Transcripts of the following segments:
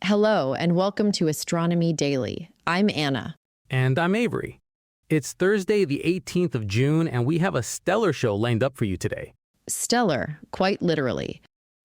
Hello, and welcome to Astronomy Daily. I'm Anna. And I'm Avery. It's Thursday, the 18th of June, and we have a stellar show lined up for you today. Stellar, quite literally.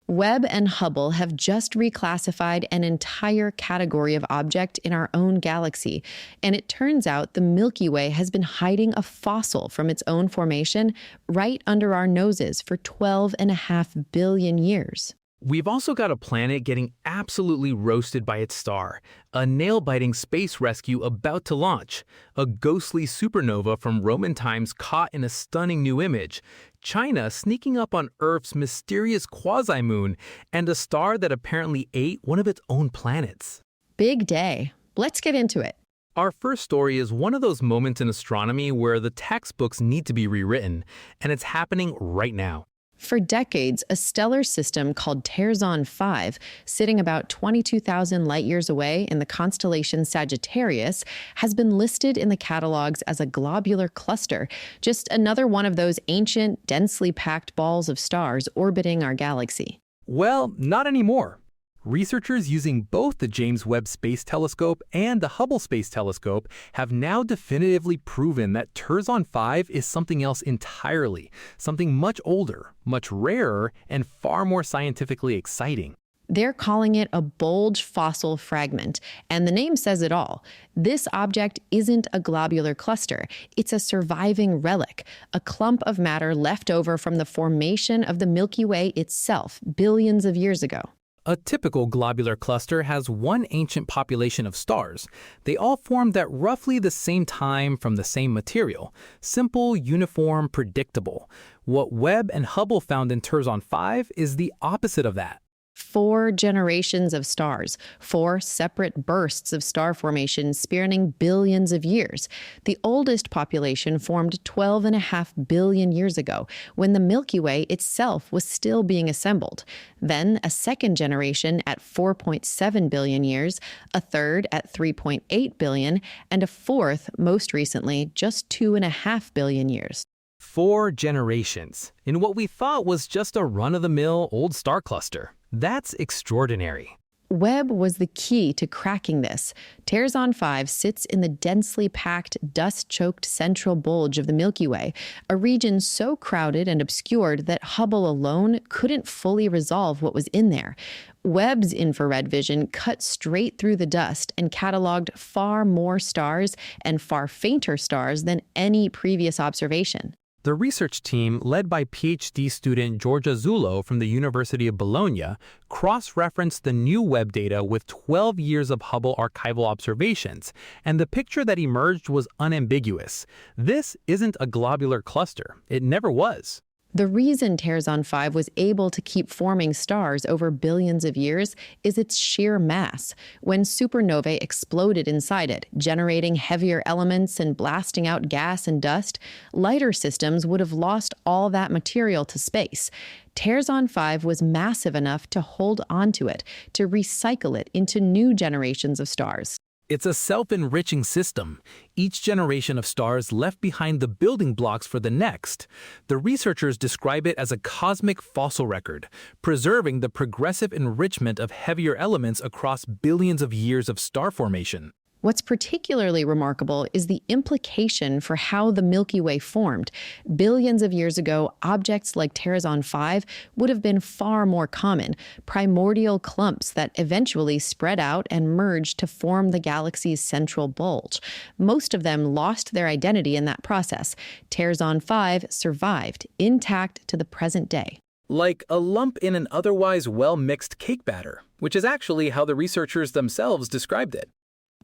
Webb and Hubble have just reclassified an entire category of object in our own galaxy, and it turns out the Milky Way has been hiding a fossil from its own formation right under our noses for 12.5 billion years. We've also got a planet getting absolutely roasted by its star, a nail-biting space rescue about to launch, a ghostly supernova from Roman times caught in a stunning new image, China sneaking up on Earth's mysterious quasi-moon, and a star that apparently ate one of its own planets. Big day. Let's get into it. Our first story is one of those moments in astronomy where the textbooks need to be rewritten, and it's happening right now. For decades, a stellar system called Tarzan 5, sitting about 22,000 light-years away in the constellation Sagittarius, has been listed in the catalogs as a globular cluster, just another one of those ancient, densely packed balls of stars orbiting our galaxy. Well, not anymore. Researchers using both the James Webb Space Telescope and the Hubble Space Telescope have now definitively proven that Tarzan 5 is something else entirely, something much older, much rarer, and far more scientifically exciting. They're calling it a bulge fossil fragment, and the name says it all. This object isn't a globular cluster. It's a surviving relic, a clump of matter left over from the formation of the Milky Way itself billions of years ago. A typical globular cluster has one ancient population of stars. They all formed at roughly the same time from the same material. Simple, uniform, predictable. What Webb and Hubble found in Tarzan 5 is the opposite of that. 4 generations of stars, 4 separate bursts of star formation spanning billions of years. The oldest population formed 12.5 billion years ago, when the Milky Way itself was still being assembled. Then a second generation at 4.7 billion years, a third at 3.8 billion, and a fourth, most recently, just 2.5 billion years. 4 generations in what we thought was just a run-of-the-mill old star cluster. That's extraordinary. Webb was the key to cracking this. Tarzan 5 sits in the densely packed, dust-choked central bulge of the Milky Way, a region so crowded and obscured that Hubble alone couldn't fully resolve what was in there. Webb's infrared vision cut straight through the dust and cataloged far more stars and far fainter stars than any previous observation. The research team, led by PhD student Giorgia Zullo from the University of Bologna, cross-referenced the new Webb data with 12 years of Hubble archival observations, and the picture that emerged was unambiguous. This isn't a globular cluster. It never was. The reason Tarzan 5 was able to keep forming stars over billions of years is its sheer mass. When supernovae exploded inside it, generating heavier elements and blasting out gas and dust, lighter systems would have lost all that material to space. Tarzan 5 was massive enough to hold onto it, to recycle it into new generations of stars. It's a self-enriching system. Each generation of stars left behind the building blocks for the next. The researchers describe it as a cosmic fossil record, preserving the progressive enrichment of heavier elements across billions of years of star formation. What's particularly remarkable is the implication for how the Milky Way formed. Billions of years ago, objects like Tarzan 5 would have been far more common, primordial clumps that eventually spread out and merged to form the galaxy's central bulge. Most of them lost their identity in that process. Tarzan 5 survived, intact to the present day. Like a lump in an otherwise well-mixed cake batter, which is actually how the researchers themselves described it.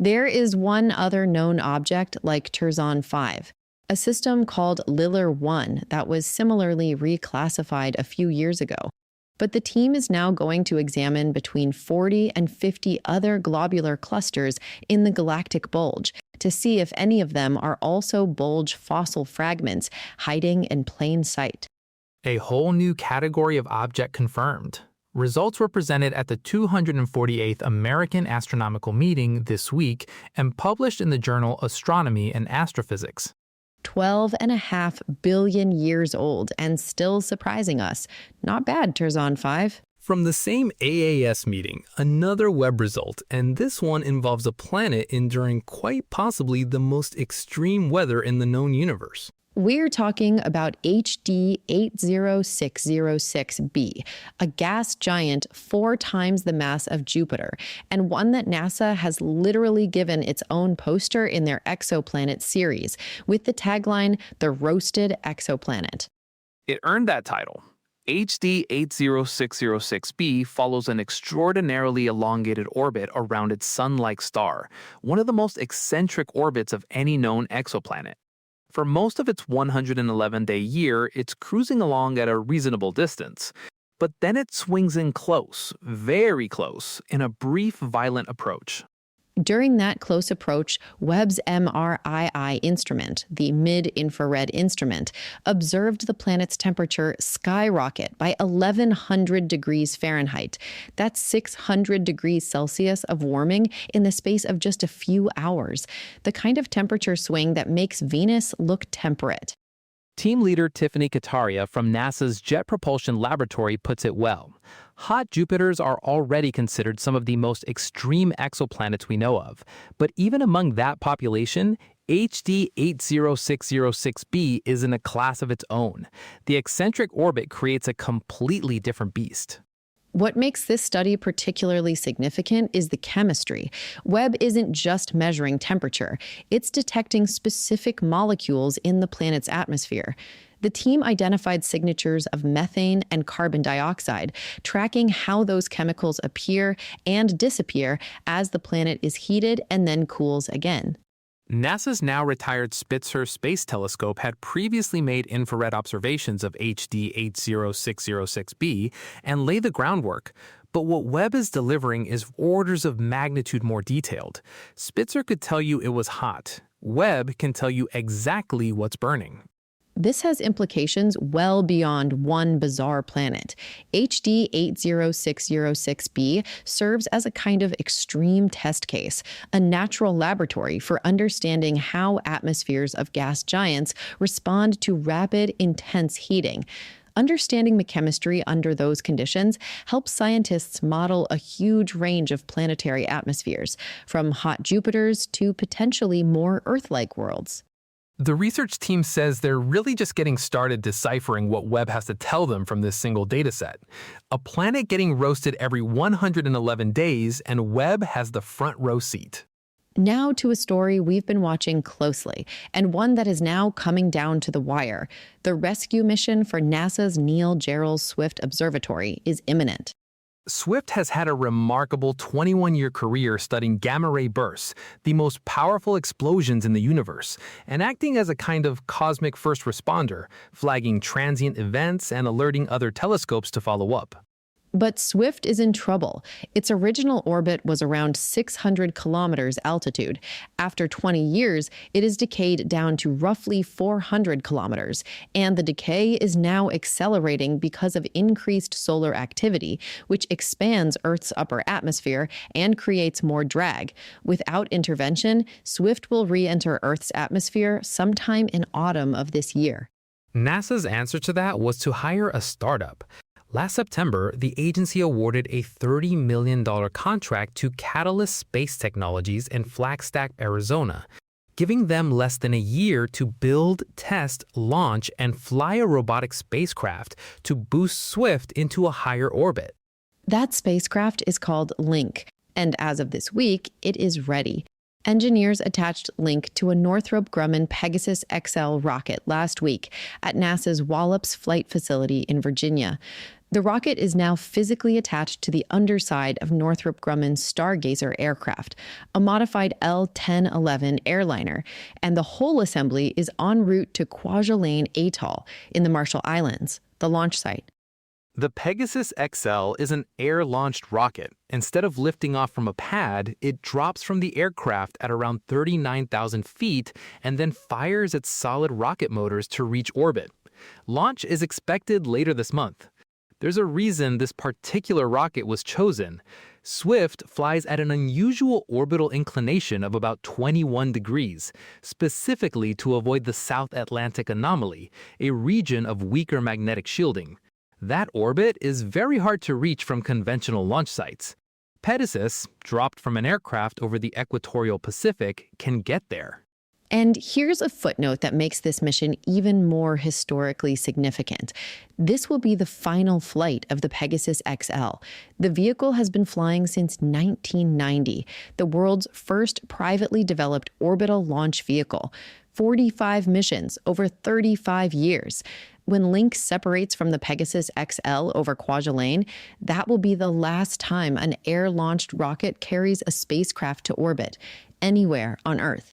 There is one other known object like Tarzan 5, a system called Liller 1 that was similarly reclassified a few years ago. But the team is now going to examine between 40 and 50 other globular clusters in the galactic bulge to see if any of them are also bulge fossil fragments hiding in plain sight. A whole new category of object confirmed. Results were presented at the 248th American Astronomical Meeting this week and published in the journal Astronomy and Astrophysics. 12.5 billion years old and still surprising us. Not bad, Tarzan 5. From the same AAS meeting, another Webb result, and this one involves a planet enduring quite possibly the most extreme weather in the known universe. We're talking about HD 80606b, a gas giant 4 times the mass of Jupiter, and one that NASA has literally given its own poster in their exoplanet series, with the tagline, "The Roasted Exoplanet." It earned that title. HD 80606b follows an extraordinarily elongated orbit around its sun-like star, one of the most eccentric orbits of any known exoplanet. For most of its 111-day year, it's cruising along at a reasonable distance. But then it swings in close, very close, in a brief, violent approach. During that close approach, Webb's MRII instrument, the mid-infrared instrument, observed the planet's temperature skyrocket by 1,100 degrees Fahrenheit. That's 600 degrees Celsius of warming in the space of just a few hours, the kind of temperature swing that makes Venus look temperate. Team leader Tiffany Kataria from NASA's Jet Propulsion Laboratory puts it well. Hot Jupiters are already considered some of the most extreme exoplanets we know of. But even among that population, HD 80606b is in a class of its own. The eccentric orbit creates a completely different beast. What makes this study particularly significant is the chemistry. Webb isn't just measuring temperature, it's detecting specific molecules in the planet's atmosphere. The team identified signatures of methane and carbon dioxide, tracking how those chemicals appear and disappear as the planet is heated and then cools again. NASA's now retired Spitzer Space Telescope had previously made infrared observations of HD 80606b and laid the groundwork. But what Webb is delivering is orders of magnitude more detailed. Spitzer could tell you it was hot. Webb can tell you exactly what's burning. This has implications well beyond one bizarre planet. HD 80606b serves as a kind of extreme test case, a natural laboratory for understanding how atmospheres of gas giants respond to rapid, intense heating. Understanding the chemistry under those conditions helps scientists model a huge range of planetary atmospheres, from hot Jupiters to potentially more Earth-like worlds. The research team says they're really just getting started deciphering what Webb has to tell them from this single dataset. A planet getting roasted every 111 days, and Webb has the front row seat. Now to a story we've been watching closely, and one that is now coming down to the wire. The rescue mission for NASA's Neil Gehrels Swift Observatory is imminent. Swift has had a remarkable 21-year career studying gamma-ray bursts, the most powerful explosions in the universe, and acting as a kind of cosmic first responder, flagging transient events and alerting other telescopes to follow up. But Swift is in trouble. Its original orbit was around 600 kilometers altitude. After 20 years, it is decayed down to roughly 400 kilometers, and the decay is now accelerating because of increased solar activity, which expands Earth's upper atmosphere and creates more drag. Without intervention, Swift will re-enter Earth's atmosphere sometime in autumn of this year. NASA's answer to that was to hire a startup. Last September, the agency awarded a $30 million contract to Catalyst Space Technologies in Flagstaff, Arizona, giving them less than a year to build, test, launch, and fly a robotic spacecraft to boost Swift into a higher orbit. That spacecraft is called Link, and as of this week, it is ready. Engineers attached Link to a Northrop Grumman Pegasus XL rocket last week at NASA's Wallops Flight Facility in Virginia. The rocket is now physically attached to the underside of Northrop Grumman's Stargazer aircraft, a modified L-1011 airliner, and the whole assembly is en route to Kwajalein Atoll in the Marshall Islands, the launch site. The Pegasus XL is an air-launched rocket. Instead of lifting off from a pad, it drops from the aircraft at around 39,000 feet and then fires its solid rocket motors to reach orbit. Launch is expected later this month. There's a reason this particular rocket was chosen. Swift flies at an unusual orbital inclination of about 21 degrees, specifically to avoid the South Atlantic anomaly, a region of weaker magnetic shielding. That orbit is very hard to reach from conventional launch sites. Pegasus, dropped from an aircraft over the equatorial Pacific, can get there. And here's a footnote that makes this mission even more historically significant. This will be the final flight of the Pegasus XL. The vehicle has been flying since 1990, the world's first privately developed orbital launch vehicle. 45 missions over 35 years. When Lynx separates from the Pegasus XL over Kwajalein, that will be the last time an air-launched rocket carries a spacecraft to orbit, anywhere on Earth.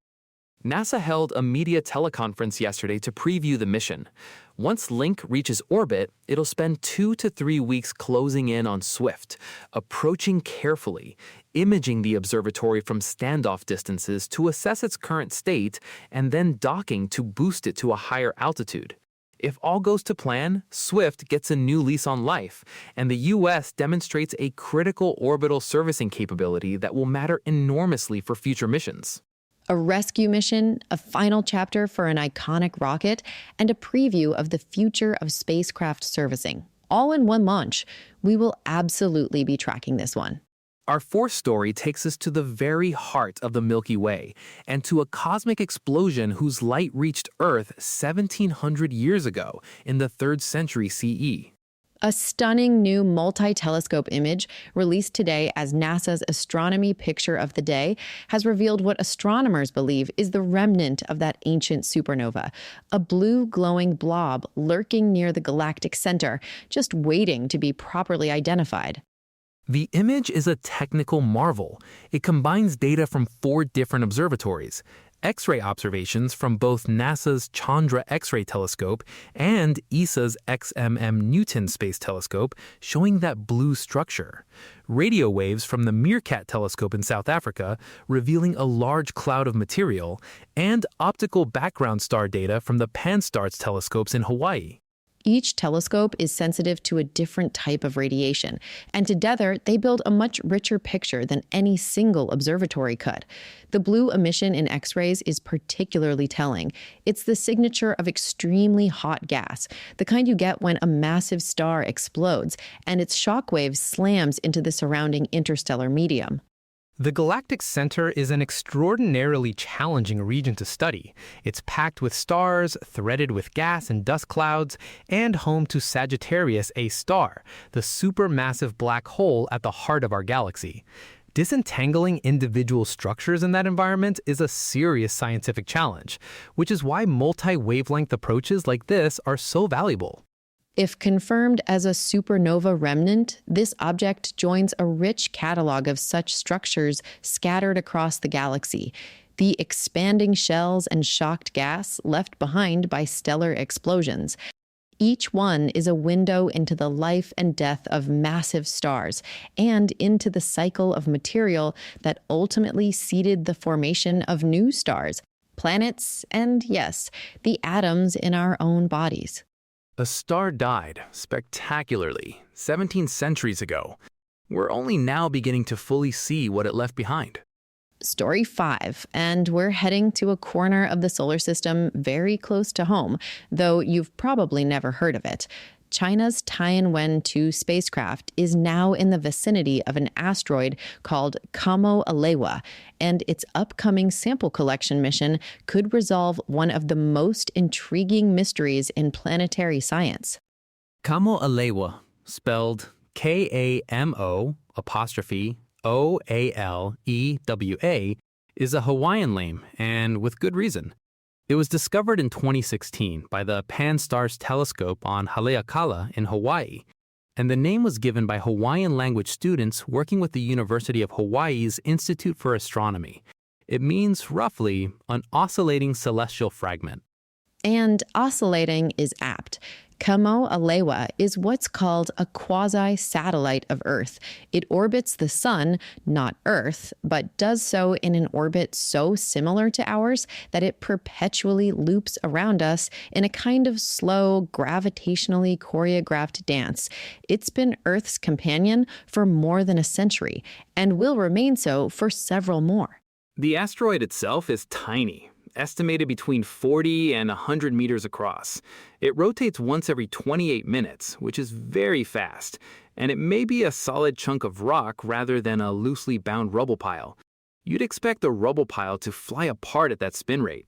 NASA held a media teleconference yesterday to preview the mission. Once Link reaches orbit, it'll spend 2 to 3 weeks closing in on Swift, approaching carefully, imaging the observatory from standoff distances to assess its current state, and then docking to boost it to a higher altitude. If all goes to plan, Swift gets a new lease on life, and the U.S. demonstrates a critical orbital servicing capability that will matter enormously for future missions. A rescue mission, a final chapter for an iconic rocket, and a preview of the future of spacecraft servicing. All in one launch. We will absolutely be tracking this one. Our fourth story takes us to the very heart of the Milky Way and to a cosmic explosion whose light reached Earth 1,700 years ago in the 3rd century CE. A stunning new multi-telescope image released today as NASA's Astronomy Picture of the Day has revealed what astronomers believe is the remnant of that ancient supernova, a blue glowing blob lurking near the galactic center, just waiting to be properly identified. The image is a technical marvel. It combines data from 4 different observatories, X-ray observations from both NASA's Chandra X-ray telescope and ESA's XMM Newton Space Telescope, showing that blue structure, radio waves from the Meerkat telescope in South Africa, revealing a large cloud of material, and optical background star data from the Pan-STARRS telescopes in Hawaii. Each telescope is sensitive to a different type of radiation, and together they build a much richer picture than any single observatory could. The blue emission in X-rays is particularly telling. It's the signature of extremely hot gas, the kind you get when a massive star explodes and its shockwave slams into the surrounding interstellar medium. The galactic center is an extraordinarily challenging region to study. It's packed with stars, threaded with gas and dust clouds, and home to Sagittarius A star, the supermassive black hole at the heart of our galaxy. Disentangling individual structures in that environment is a serious scientific challenge, which is why multi-wavelength approaches like this are so valuable. If confirmed as a supernova remnant, this object joins a rich catalog of such structures scattered across the galaxy. The expanding shells and shocked gas left behind by stellar explosions. Each one is a window into the life and death of massive stars and into the cycle of material that ultimately seeded the formation of new stars, planets, and yes, the atoms in our own bodies. A star died spectacularly 17 centuries ago. We're only now beginning to fully see what it left behind. Story 5, and we're heading to a corner of the solar system very close to home, though you've probably never heard of it. China's Tianwen-2 spacecraft is now in the vicinity of an asteroid called Kamo-Alewa, and its upcoming sample collection mission could resolve one of the most intriguing mysteries in planetary science. Kamo-Alewa, spelled Kamo'-Oalewa, is a Hawaiian name, and with good reason. It was discovered in 2016 by the Pan-STARRS telescope on Haleakala in Hawaii, and the name was given by Hawaiian language students working with the University of Hawaii's Institute for Astronomy. It means, roughly, an oscillating celestial fragment. And oscillating is apt. Kamo-Alewa is what's called a quasi-satellite of Earth. It orbits the sun, not Earth, but does so in an orbit so similar to ours that it perpetually loops around us in a kind of slow, gravitationally choreographed dance. It's been Earth's companion for more than a century, and will remain so for several more. The asteroid itself is tiny. estimated between 40 and 100 meters across. It rotates once every 28 minutes, which is very fast, and it may be a solid chunk of rock rather than a loosely bound rubble pile. You'd expect a rubble pile to fly apart at that spin rate.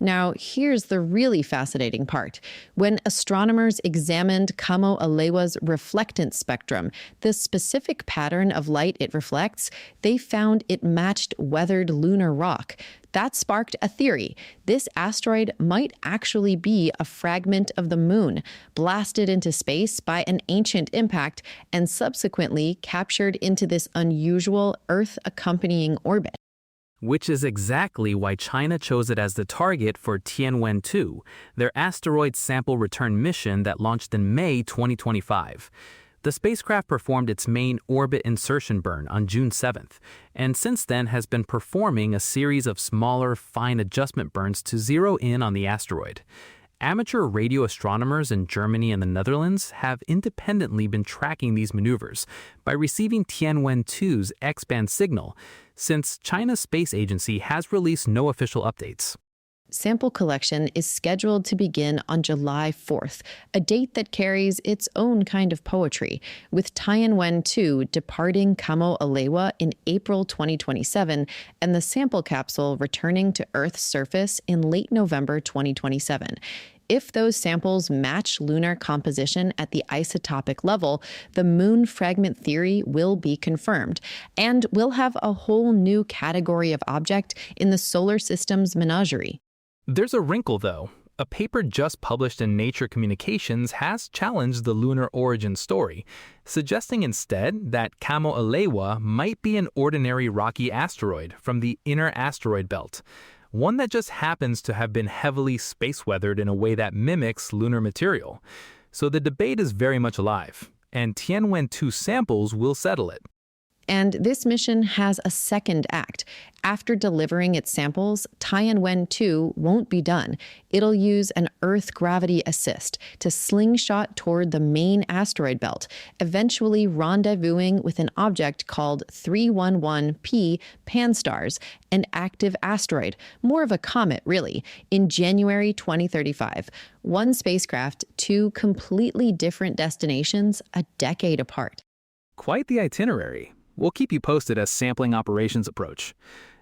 Now, here's the really fascinating part. When astronomers examined Kamo-Alewa's reflectance spectrum, the specific pattern of light it reflects, they found it matched weathered lunar rock. That sparked a theory. This asteroid might actually be a fragment of the moon, blasted into space by an ancient impact and subsequently captured into this unusual Earth-accompanying orbit. Which is exactly why China chose it as the target for Tianwen-2, their asteroid sample return mission that launched in May 2025. The spacecraft performed its main orbit insertion burn on June 7th, and since then has been performing a series of smaller, fine adjustment burns to zero in on the asteroid. Amateur radio astronomers in Germany and the Netherlands have independently been tracking these maneuvers by receiving Tianwen-2's X-band signal, since China's space agency has released no official updates. Sample collection is scheduled to begin on July 4th, a date that carries its own kind of poetry, with Tianwen-2 departing Kamo-Alewa in April 2027 and the sample capsule returning to Earth's surface in late November 2027. If those samples match lunar composition at the isotopic level, the moon fragment theory will be confirmed, and we'll have a whole new category of object in the solar system's menagerie. There's a wrinkle, though. A paper just published in Nature Communications has challenged the lunar origin story, suggesting instead that Kamo-Alewa might be an ordinary rocky asteroid from the inner asteroid belt, one that just happens to have been heavily space-weathered in a way that mimics lunar material. So the debate is very much alive, and Tianwen-2 samples will settle it. And this mission has a second act. After delivering its samples, Tianwen-2 won't be done. It'll use an Earth gravity assist to slingshot toward the main asteroid belt, eventually rendezvousing with an object called 311P Pan-STARRS, an active asteroid, more of a comet, really, in January 2035. One spacecraft, two completely different destinations, a decade apart. Quite the itinerary. We'll keep you posted as sampling operations approach.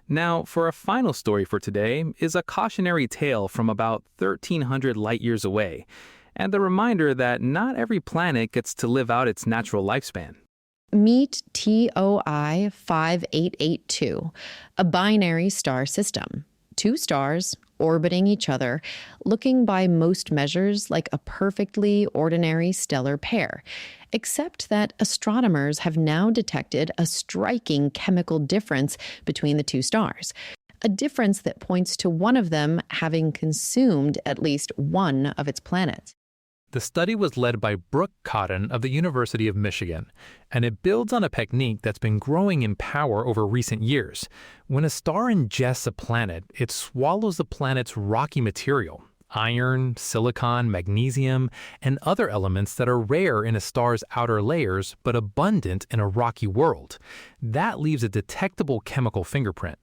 Now, for a final story for today is a cautionary tale from about 1,300 light-years away, and the reminder that not every planet gets to live out its natural lifespan. Meet TOI 5882, a binary star system. Two stars orbiting each other, looking by most measures like a perfectly ordinary stellar pair, except that astronomers have now detected a striking chemical difference between the two stars, a difference that points to one of them having consumed at least one of its planets. The study was led by Brooke Cotton of the University of Michigan, and it builds on a technique that's been growing in power over recent years. When a star ingests a planet, it swallows the planet's rocky material, iron, silicon, magnesium, and other elements that are rare in a star's outer layers but abundant in a rocky world. That leaves a detectable chemical fingerprint.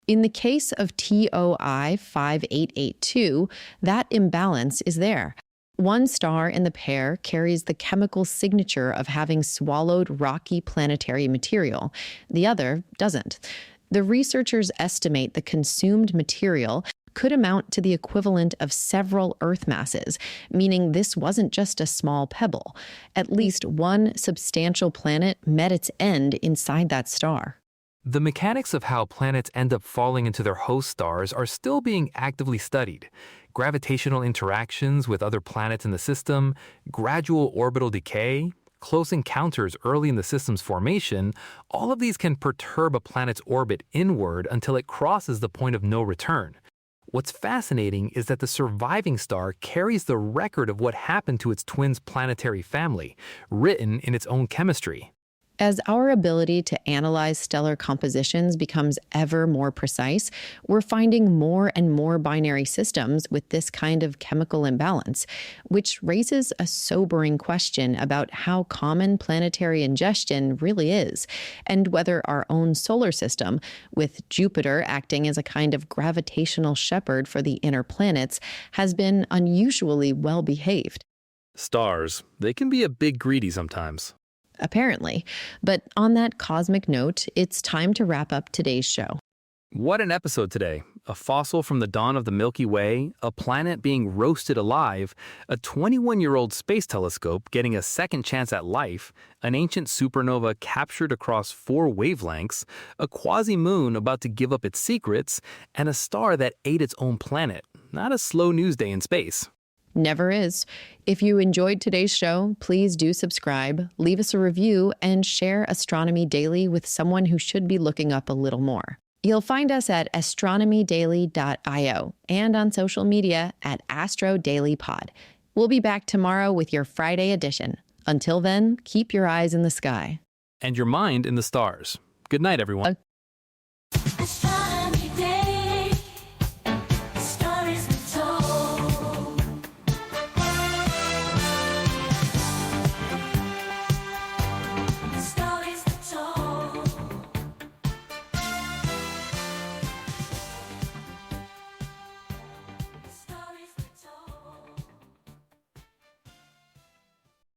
In the case of TOI 5882, that imbalance is there. One star in the pair carries the chemical signature of having swallowed rocky planetary material. The other doesn't. The researchers estimate the consumed material could amount to the equivalent of several Earth masses, meaning this wasn't just a small pebble. At least one substantial planet met its end inside that star. The mechanics of how planets end up falling into their host stars are still being actively studied. Gravitational interactions with other planets in the system, gradual orbital decay, close encounters early in the system's formation, all of these can perturb a planet's orbit inward until it crosses the point of no return. What's fascinating is that the surviving star carries the record of what happened to its twin's planetary family, written in its own chemistry. As our ability to analyze stellar compositions becomes ever more precise, we're finding more and more binary systems with this kind of chemical imbalance, which raises a sobering question about how common planetary ingestion really is, and whether our own solar system, with Jupiter acting as a kind of gravitational shepherd for the inner planets, has been unusually well behaved. Stars, they can be a bit greedy sometimes. Apparently. But on that cosmic note, it's time to wrap up today's show. What an episode today. A fossil from the dawn of the Milky Way, a planet being roasted alive, a 21-year-old space telescope getting a second chance at life, an ancient supernova captured across 4 wavelengths, a quasi-moon about to give up its secrets, and a star that ate its own planet. Not a slow news day in space. Never is. If you enjoyed today's show, please do subscribe, leave us a review, and share Astronomy Daily with someone who should be looking up a little more. You'll find us at astronomydaily.io and on social media at AstroDailyPod. We'll be back tomorrow with your Friday edition. Until then, keep your eyes in the sky. And your mind in the stars. Good night, everyone.